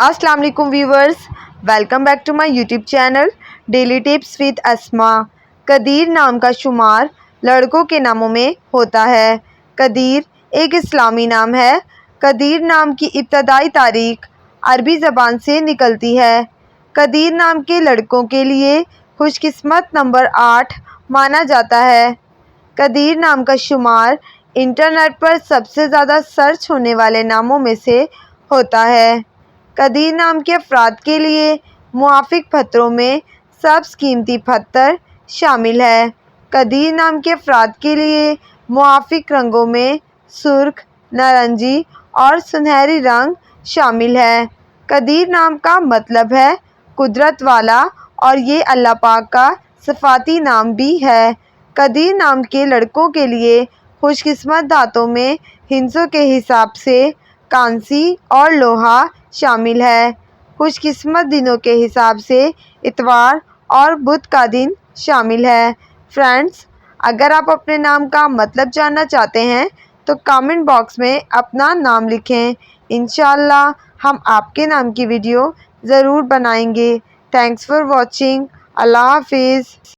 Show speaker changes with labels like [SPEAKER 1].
[SPEAKER 1] अस्सलाम वालेकुम viewers, welcome back to my YouTube channel daily tips with Asma. Qadeer नाम का शुमार लड़कों के नामों में होता है। कदीर एक इस्लामी नाम है। कदीर नाम की इब्तदाई तारीख अरबी ज़बान से निकलती है। कदीर नाम के लड़कों के लिए खुशकिस्मत नंबर 8 माना जाता है। कदीर नाम का शुमार इंटरनेट पर सबसे ज़्यादा सर्च होने वाले नामों में से होता है। कदीर नाम के अफराद के लिए मुआफिक पत्थरों में सब्ज़ कीमती पत्थर शामिल है। कदीर नाम के अफराद के लिए मुआफिक रंगों में सुर्ख, नारंगी और सुनहरी रंग शामिल है। कदीर नाम का मतलब है कुदरत वाला और ये अल्लाह पाक का सिफाती नाम भी है। कदीर नाम के लड़कों के लिए खुशकिस्मत धातों में हिंसों के हिसाब से कांसी और लोहा शामिल है। खुशकिस्मत दिनों के हिसाब से इतवार और बुध का दिन शामिल है। फ्रेंड्स, अगर आप अपने नाम का मतलब जानना चाहते हैं तो कमेंट बॉक्स में अपना नाम लिखें। इंशाअल्लाह हम आपके नाम की वीडियो ज़रूर बनाएंगे। Thanks for watching. अल्लाह हाफिज़।